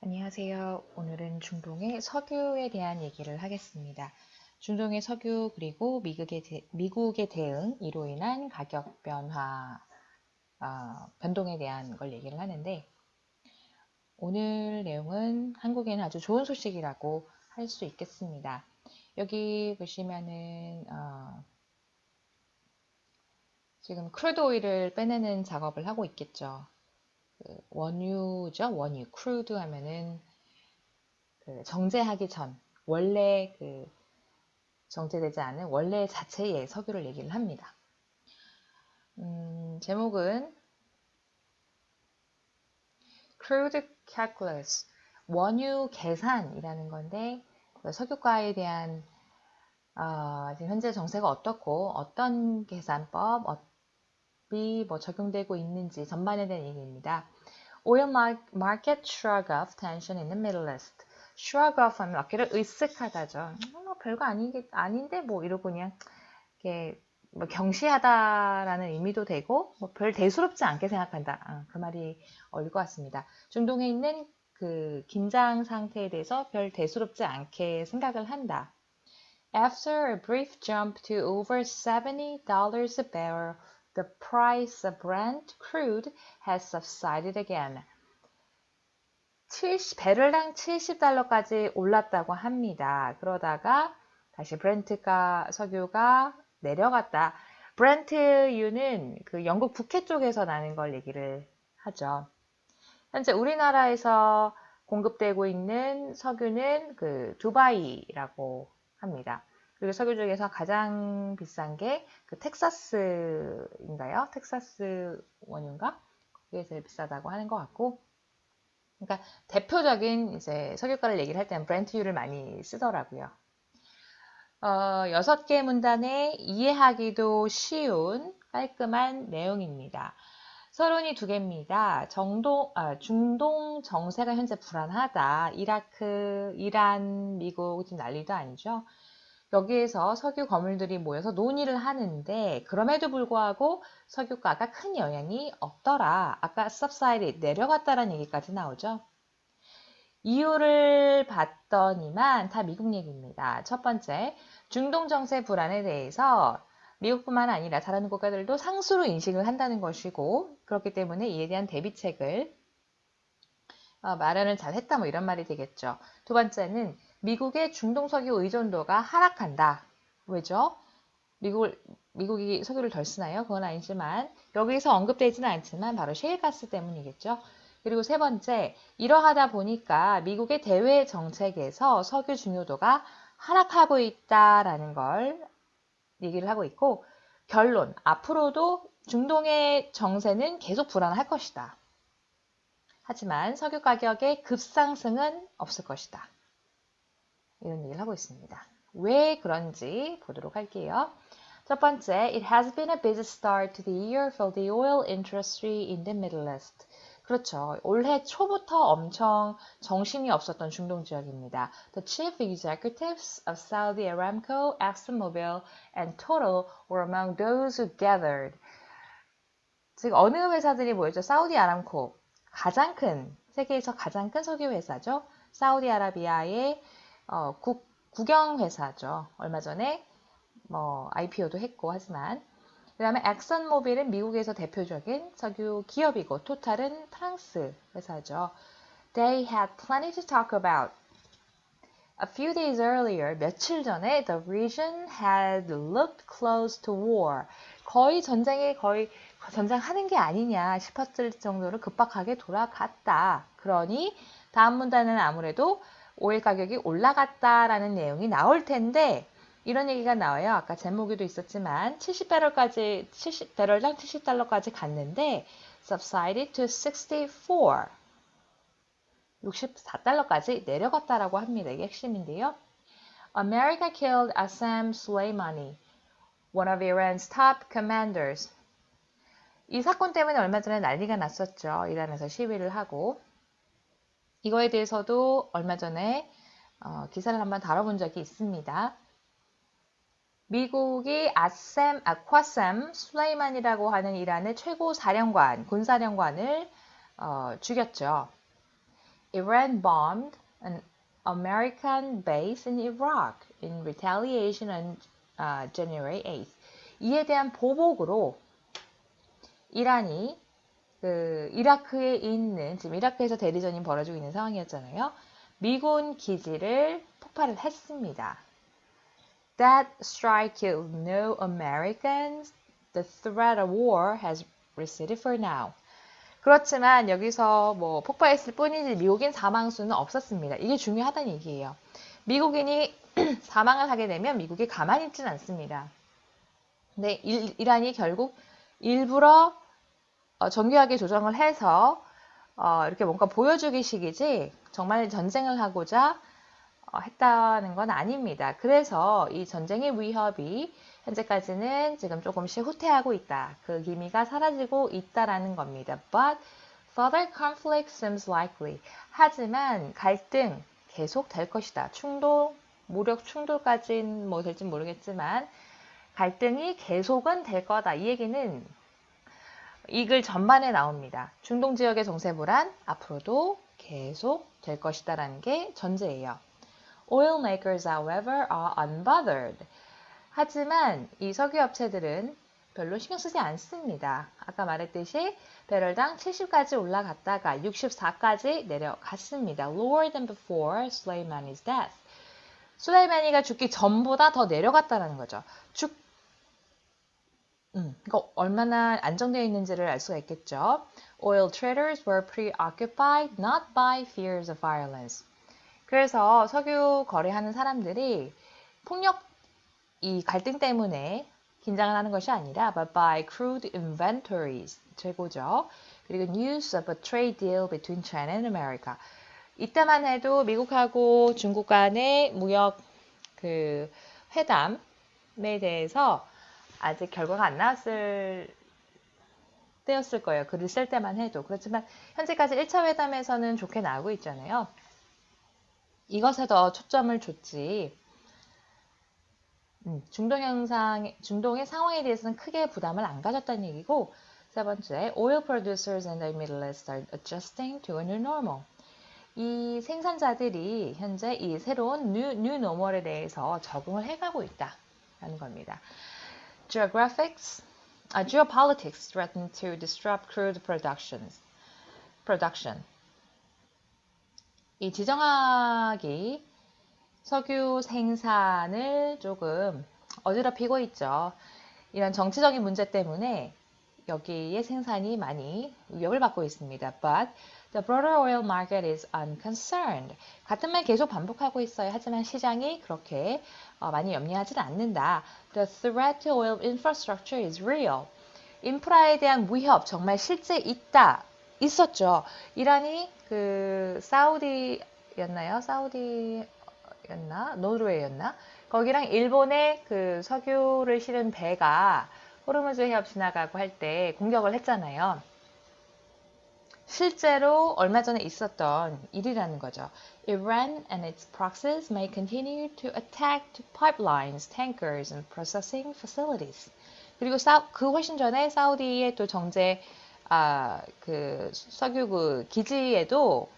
안녕하세요. 오늘은 중동의 석유에 대한 얘기를 하겠습니다. 중동의 석유 그리고 미국의 대응, 이로 인한 가격 변화, 변동에 대한 걸 얘기를 하는데 오늘 내용은 한국에는 아주 좋은 소식이라고 할 수 있겠습니다. 여기 보시면은 지금 크루드 오일을 빼내는 작업을 하고 있겠죠. 원유죠. 원유. 크루드 하면은 정제하기 전 원래 정제되지 않은 원래 자체의 석유를 얘기를 합니다. 제목은 Crude Calculus, 원유 계산이라는 건데 석유가에 대한 지금 현재 정세가 어떻고 어떤 계산법이 적용되고 있는지 전반에 대한 얘기입니다. Oil market shrug off tension in the Middle East. shrug off 하면 어깨를 으쓱하다죠. 별거 아닌데 이러고 그냥 이렇게 경시하다라는 의미도 되고 별 대수롭지 않게 생각한다. 그 말이 어울릴 것 같습니다. 중동에 있는 그 긴장 상태에 대해서 별 대수롭지 않게 생각을 한다. After a brief jump to over $70 a barrel, the price of Brent crude has subsided again. 배럴당 $70까지 올랐다고 합니다. 그러다가 다시 브렌트가 석유가 내려갔다. 브렌트유는 그 영국 북해 쪽에서 나는 걸 얘기를 하죠. 현재 우리나라에서 공급되고 있는 석유는 그 두바이라고 합니다. 그리고 석유 중에서 가장 비싼 게 그 텍사스인가요? 텍사스 원유인가? 그게 제일 비싸다고 하는 것 같고, 그러니까 대표적인 이제 석유가를 얘기를 할 때는 브렌트유를 많이 쓰더라고요. 6개 문단에 이해하기도 쉬운 깔끔한 내용입니다. 서론이 2개입니다. 중동 정세가 현재 불안하다. 이라크, 이란, 미국 지금 난리도 아니죠. 여기에서 석유 거물들이 모여서 논의를 하는데 그럼에도 불구하고 석유가가 큰 영향이 없더라. 아까 subsided, 내려갔다라는 얘기까지 나오죠. 이유를 봤더니만 다 미국 얘기입니다. 첫 번째, 중동 정세 불안에 대해서 미국뿐만 아니라 다른 국가들도 상수로 인식을 한다는 것이고, 그렇기 때문에 이에 대한 대비책을 마련을 잘 했다, 이런 말이 되겠죠. 두 번째는 미국의 중동 석유 의존도가 하락한다. 왜죠? 미국이 석유를 덜 쓰나요? 그건 아니지만 여기서 언급되지는 않지만 바로 셰일가스 때문이겠죠. 그리고 세 번째, 이러하다 보니까 미국의 대외 정책에서 석유 중요도가 하락하고 있다라는 걸 얘기를 하고 있고, 결론, 앞으로도 중동의 정세는 계속 불안할 것이다. 하지만 석유 가격의 급상승은 없을 것이다. 이런 얘기를 하고 있습니다. 왜 그런지 보도록 할게요. 첫 번째, it has been a busy start to the year for the oil industry in the Middle East. 그렇죠. 올해 초부터 엄청 정신이 없었던 중동 지역입니다. The chief executives of Saudi Aramco, ExxonMobil, and Total were among those who gathered. 즉 어느 회사들이 모였죠? 사우디 아람코, 세계에서 가장 큰 석유 회사죠. 사우디아라비아의 국영 회사죠. 얼마 전에 IPO도 했고 하지만, 그 다음에 엑선모빌은 미국에서 대표적인 석유 기업이고, 토탈은 프랑스 회사죠. They had plenty to talk about. A few days earlier, 며칠 전에 the region had looked close to war. 전쟁하는 게 아니냐 싶었을 정도로 급박하게 돌아갔다. 그러니 다음 문단은 아무래도 오일 가격이 올라갔다라는 내용이 나올 텐데, 이런 얘기가 나와요. 아까 제목에도 있었지만 70배럴당 $70까지 갔는데 subsided to 64달러까지 내려갔다라고 합니다. 이게 핵심인데요. America killed Qasem Soleimani, one of Iran's top commanders. 이 사건 때문에 얼마 전에 난리가 났었죠. 이란에서 시위를 하고. 이거에 대해서도 얼마 전에 기사를 한번 다뤄본 적이 있습니다. 미국이 콰셈 술레이만이라고 하는 이란의 최고 군사령관을 죽였죠. Iran bombed an American base in Iraq in retaliation on January 8th. 이에 대한 보복으로 이란이 이라크에 있는, 지금 이라크에서 대리전이 벌어지고 있는 상황이었잖아요. 미군 기지를 폭발을 했습니다. That strike killed no Americans. The threat of war has receded for now. 그렇지만 여기서 뭐 폭발했을 뿐이지 미국인 사망 수는 없었습니다. 이게 중요하다는 얘기예요. 미국인이 사망을 하게 되면 미국이 가만히 있지는 않습니다. 근데 이란이 결국 일부러 정교하게 조정을 해서 이렇게 뭔가 보여주기식이지 정말 전쟁을 하고자 했다는 건 아닙니다. 그래서 이 전쟁의 위협이 현재까지는 지금 조금씩 후퇴하고 있다. 그 기미가 사라지고 있다라는 겁니다. But further conflict seems likely. 하지만 갈등 계속 될 것이다. 충돌, 무력 충돌까지는 뭐 될지 모르겠지만 갈등이 계속은 될 거다. 이 얘기는 이 글 전반에 나옵니다. 중동 지역의 정세 불안 앞으로도 계속 될 것이다 라는 게 전제예요. Oil makers, however, are unbothered. 하지만 이 석유 업체들은 별로 신경 쓰지 않습니다. 아까 말했듯이 배럴당 70까지 올라갔다가 64까지 내려갔습니다. Lower than before Soleimani's death. 술레이마니가 죽기 전보다 더 내려갔다는 거죠. 그러니까 얼마나 안정되어 있는지를 알 수가 있겠죠. Oil traders were preoccupied not by fears of violence. 그래서 석유 거래하는 사람들이 폭력, 이 갈등 때문에 긴장을 하는 것이 아니라 but by crude inventories, 재고죠. 그리고 news of a trade deal between China and America. 이때만 해도 미국하고 중국 간의 무역 회담에 대해서 아직 결과가 안 나왔을 때였을 거예요. 글을 쓸 때만 해도. 그렇지만 현재까지 1차 회담에서는 좋게 나오고 있잖아요. 이것에 더 초점을 줬지. 중동의 상황에 대해서는 크게 부담을 안 가졌다는 얘기고, 세 번째, oil producers in the Middle East are adjusting to a new normal. 이 생산자들이 현재 이 새로운 new normal에 대해서 적응을 해가고 있다라는 겁니다. Geopolitics threaten to disrupt crude production. 이 지정학이 석유 생산을 조금 어지럽히고 있죠. 이런 정치적인 문제 때문에 여기에 생산이 많이 위협을 받고 있습니다. But the broader oil market is unconcerned. 같은 말 계속 반복하고 있어요. 하지만 시장이 그렇게 많이 염려하지는 않는다. The threat to oil infrastructure is real. 인프라에 대한 위협 정말 실제 있었죠. 이란이 노르웨이였나? 거기랑 일본의 석유를 실은 배가 호르무즈 해협 지나가고 할 때 공격을 했잖아요. 실제로 얼마 전에 있었던 일이라는 거죠. Iran and its proxies may continue to attack pipelines, tankers, and processing facilities. 그리고 그 훨씬 전에 사우디의 또 정제 석유 기지에도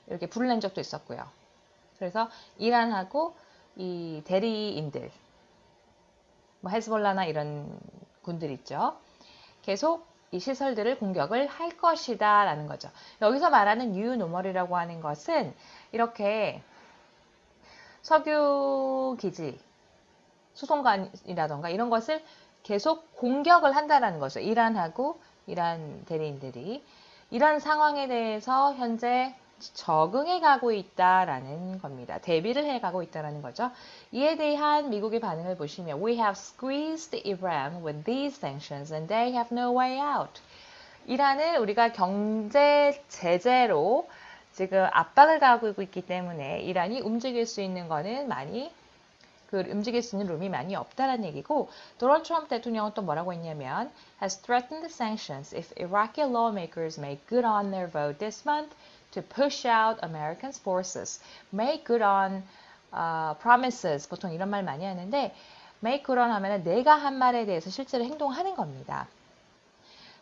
이렇게 불을 낸 적도 있었고요. 그래서 이란하고 이 대리인들, 뭐 헤즈볼라나 이런 군들 있죠. 계속 이 시설들을 공격을 할 것이다 라는 거죠. 여기서 말하는 new normal이라고 하는 것은 이렇게 석유 기지, 수송관이라던가 이런 것을 계속 공격을 한다라는 거죠. 이란하고 이란 대리인들이 이런 상황에 대해서 현재 적응해 가고 있다라는 겁니다. 대비를 해 가고 있다라는 거죠. 이에 대한 미국의 반응을 보시면 We have squeezed Iran with these sanctions and they have no way out. 이란을 우리가 경제 제재로 지금 압박을 가하고 있기 때문에 이란이 움직일 수 있는 거는 움직일 수 있는 룸이 많이 없다라는 얘기고, 도널드 트럼프 대통령은 또 뭐라고 했냐면 has threatened the sanctions if Iraqi lawmakers make good on their vote this month to push out American forces. Make good on promises. 보통 이런 말 많이 하는데 make good on 하면은 내가 한 말에 대해서 실제로 행동하는 겁니다.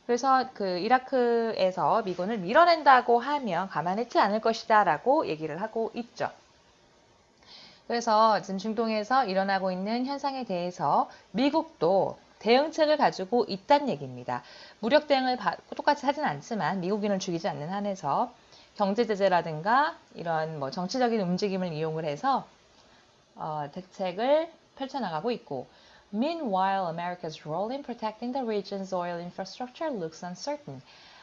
그래서 그 이라크에서 미군을 밀어낸다고 하면 가만히 있지 않을 것이다 라고 얘기를 하고 있죠. 그래서 지금 중동에서 일어나고 있는 현상에 대해서 미국도 대응책을 가지고 있다는 얘기입니다. 무력 대응을 똑같이 하진 않지만 미국인을 죽이지 않는 한에서 경제 제재라든가 이런 뭐 정치적인 움직임을 이용을 해서 대책을 펼쳐나가고 있고 Meanwhile, America's role in protecting the region's oil infrastructure looks uncertain.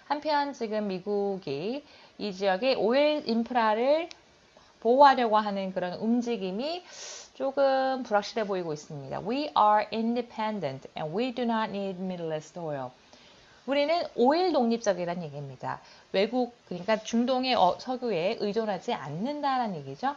한편 지금 미국이 이 지역의 오일 인프라를 보호하려고 하는 그런 움직임이 조금 불확실해 보이고 있습니다. We are independent and we do not need Middle East oil. 우리는 오일 독립적이라는 얘기입니다. 외국, 그러니까 중동의 석유에 의존하지 않는다라는 얘기죠.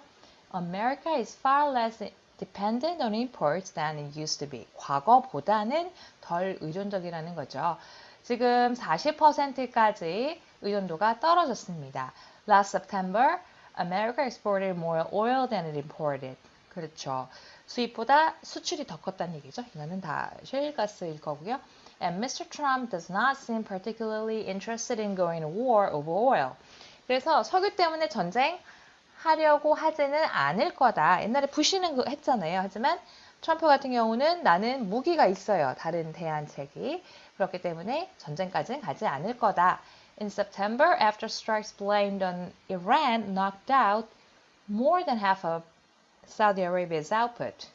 America is far less dependent on imports than it used to be. 과거보다는 덜 의존적이라는 거죠. 지금 40%까지 의존도가 떨어졌습니다. Last September, America exported more oil than it imported. 그렇죠. 수입보다 수출이 더 컸다는 얘기죠. 이거는 다 셰일가스일 거고요. And Mr. Trump does not seem particularly interested in going to war over oil. 그래서 석유 때문에 전쟁하려고 하지는 않을 거다. 옛날에 부시는 했잖아요. 하지만 트럼프 같은 경우는 나는 무기가 있어요. 다른 대안책이. 그렇기 때문에 전쟁까지는 가지 않을 거다. In September, after strikes blamed on Iran knocked out more than half of Saudi Arabia's output.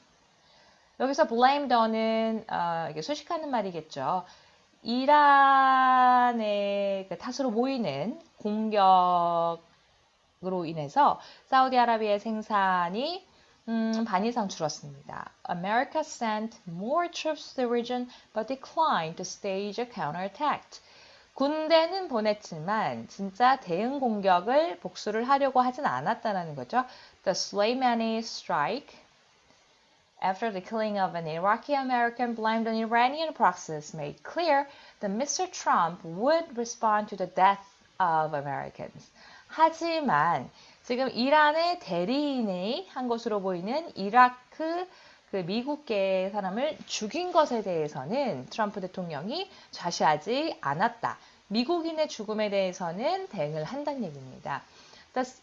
여기서 blamed on은 이게 수식하는 말이겠죠. 이란의 그 탓으로 보이는 공격으로 인해서 사우디아라비아의 생산이 반 이상 줄었습니다. America sent more troops to the region but declined to stage a counterattack. 군대는 보냈지만 진짜 대응 공격을 복수를 하려고 하진 않았다는 거죠. The Soleimani strike after the killing of an Iraqi-American blamed on Iranian proxies made clear that Mr. Trump would respond to the death of Americans. 하지만 지금 이란의 대리인이 한 것으로 보이는 이라크 그 미국계 사람을 죽인 것에 대해서는 트럼프 대통령이 좌시하지 않았다. 미국인의 죽음에 대해서는 대응을 한다는 얘기입니다.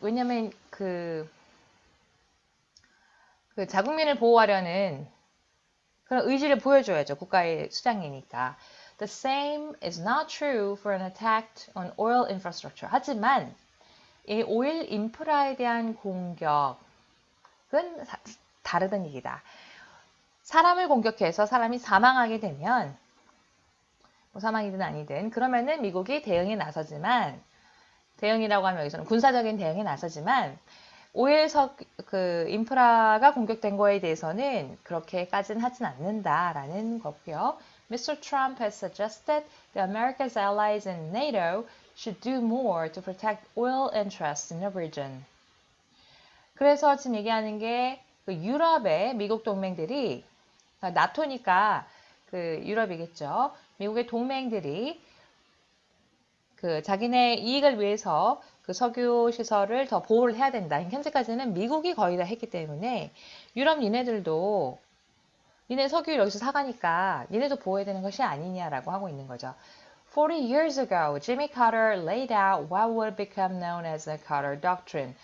왜냐하면 그 자국민을 보호하려는 그런 의지를 보여줘야죠. 국가의 수장이니까. The same is not true for an attack on oil infrastructure. 하지만 이 오일 인프라에 대한 공격은 다르다는 얘기다. 사람을 공격해서 사람이 사망하게 되면 뭐 사망이든 아니든 그러면은 미국이 대응에 나서지만 대응이라고 하면 여기서는 군사적인 대응에 나서지만 오일 그 인프라가 공격된 거에 대해서는 그렇게까지는 하진 않는다라는 거고요. Mr. Trump has suggested that America's allies in NATO should do more to protect oil interests in the region. 그래서 지금 얘기하는 게 그 유럽의 미국 동맹들이 나토니까 그 유럽이겠죠. 미국의 동맹들이 그 자기네 이익을 위해서 그 석유 시설을 더 보호를 해야 된다. 현재까지는 미국이 거의 다 했기 때문에 유럽 니네들도 니네 석유 여기서 사가니까 니네도 보호해야 되는 것이 아니냐라고 하고 있는 거죠. 40 years ago, Jimmy Carter laid out what would become known as the Carter Doctrine.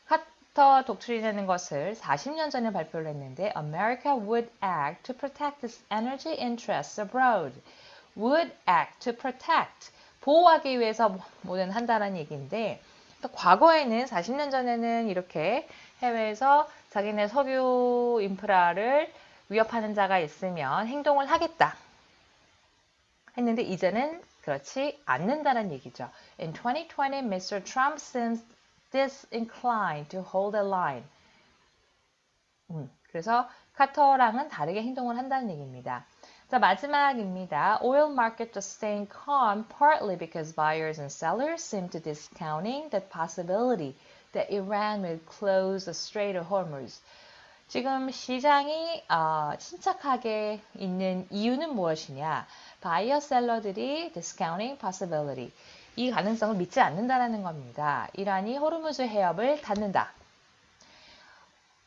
카터 독트린이라는 것을 40년 전에 발표를 했는데 America would act to protect its energy interests abroad. would act to protect. 보호하기 위해서 뭐든 한다는 얘기인데 과거에는 40년 전에는 이렇게 해외에서 자기네 석유 인프라를 위협하는 자가 있으면 행동을 하겠다 했는데 이제는 그렇지 않는다는 얘기죠. In 2020, Mr. Trump seems disinclined to hold a line. 그래서 카터랑은 다르게 행동을 한다는 얘기입니다. 자, 마지막입니다. Oil market just staying calm partly because buyers and sellers seem to discounting the possibility that Iran will close the Strait of Hormuz. 지금 시장이 침착하게 있는 이유는 무엇이냐? 바이어 셀러들이 discounting possibility. 이 가능성을 믿지 않는다라는 겁니다. 이란이 호르무즈 해협을 닫는다.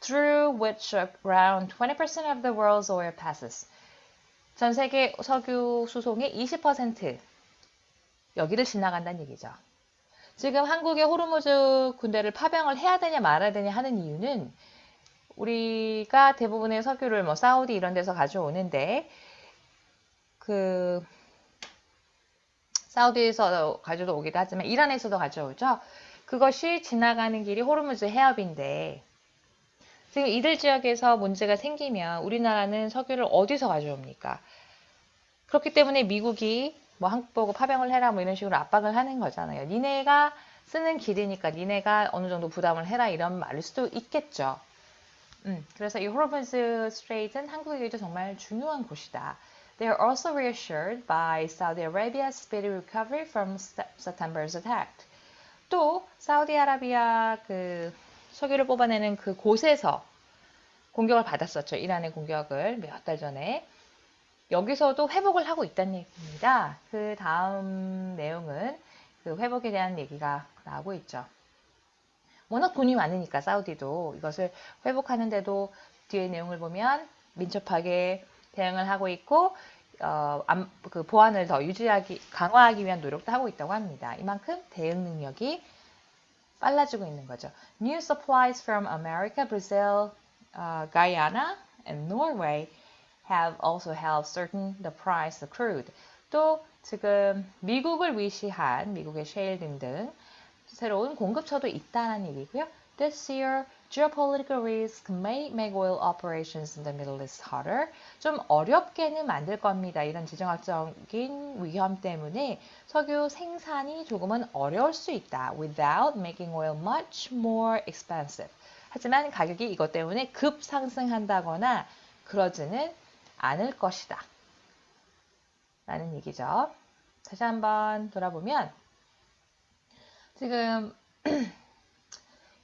Through which around 20% of the world's oil passes. 전 세계 석유 수송의 20% 여기를 지나간다는 얘기죠. 지금 한국의 호르무즈 군대를 파병을 해야 되냐 말아야 되냐 하는 이유는 우리가 대부분의 석유를 뭐 사우디 이런 데서 가져오는데 그 사우디에서 가져오기도 하지만 이란에서도 가져오죠. 그것이 지나가는 길이 호르무즈 해협인데 지금 이들 지역에서 문제가 생기면 우리나라는 석유를 어디서 가져옵니까? 그렇기 때문에 미국이 뭐 한국 보고 파병을 해라 뭐 이런 식으로 압박을 하는 거잖아요. 니네가 쓰는 길이니까 니네가 어느 정도 부담을 해라 이런 말일 수도 있겠죠. 그래서 이 호르무즈 스트레이트는 한국에게도 정말 중요한 곳이다. They are also reassured by Saudi Arabia's speedy recovery from September's attack. 또 사우디아라비아 그 석유를 뽑아내는 그 곳에서 공격을 받았었죠. 이란의 공격을 몇 달 전에. 여기서도 회복을 하고 있다는 얘기입니다. 그 다음 내용은 그 회복에 대한 얘기가 나오고 있죠. 워낙 돈이 많으니까 사우디도 이것을 회복하는데도 뒤에 내용을 보면 민첩하게 대응을 하고 있고 그 보안을 더 강화하기 위한 노력도 하고 있다고 합니다. 이만큼 대응 능력이 빨라지고 있는 거죠. New supplies from America, Brazil, Guyana, and Norway have also helped certain the price of crude. 또 지금 미국을 위시한 미국의 셰일 등등 새로운 공급처도 있다는 얘기고요. This year, geopolitical risk may make oil operations in the Middle East harder. 좀 어렵게는 만들 겁니다. 이런 지정학적인 위험 때문에 석유 생산이 조금은 어려울 수 있다. Without making oil much more expensive. 하지만 가격이 이것 때문에 급 상승한다거나 그러지는 않을 것이다. 라는 얘기죠. 다시 한번 돌아보면 지금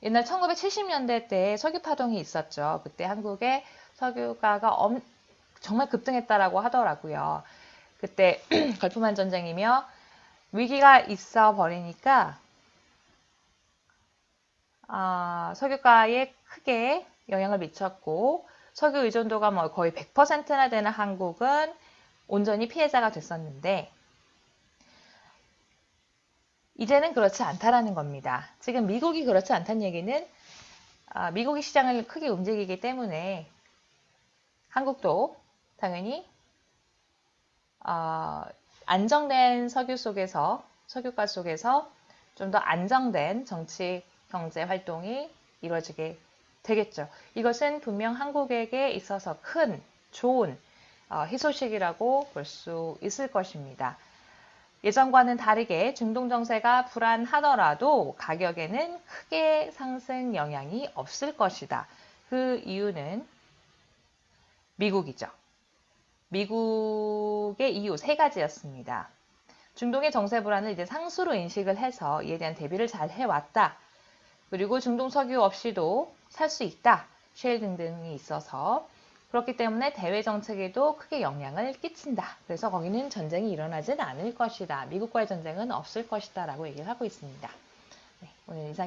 옛날 1970년대 때 석유 파동이 있었죠. 그때 한국의 석유가가 정말 급등했다라고 하더라고요. 그때 걸프만 전쟁이며 위기가 있어 버리니까 석유가에 크게 영향을 미쳤고 석유 의존도가 뭐 거의 100%나 되는 한국은 온전히 피해자가 됐었는데 이제는 그렇지 않다라는 겁니다. 지금 미국이 그렇지 않다는 얘기는 미국이 시장을 크게 움직이기 때문에 한국도 당연히 안정된 석유가 속에서 좀 더 안정된 정치, 경제 활동이 이루어지게 되겠죠. 이것은 분명 한국에게 있어서 큰, 좋은 희소식이라고 볼 수 있을 것입니다. 예전과는 다르게 중동 정세가 불안하더라도 가격에는 크게 상승 영향이 없을 것이다. 그 이유는 미국이죠. 미국의 이유 세 가지였습니다. 중동의 정세 불안을 이제 상수로 인식을 해서 이에 대한 대비를 잘 해왔다. 그리고 중동 석유 없이도 살 수 있다. 셰일 등등이 있어서 그렇기 때문에 대외 정책에도 크게 영향을 끼친다. 그래서 거기는 전쟁이 일어나진 않을 것이다. 미국과의 전쟁은 없을 것이다. 라고 얘기를 하고 있습니다. 네, 오늘 이상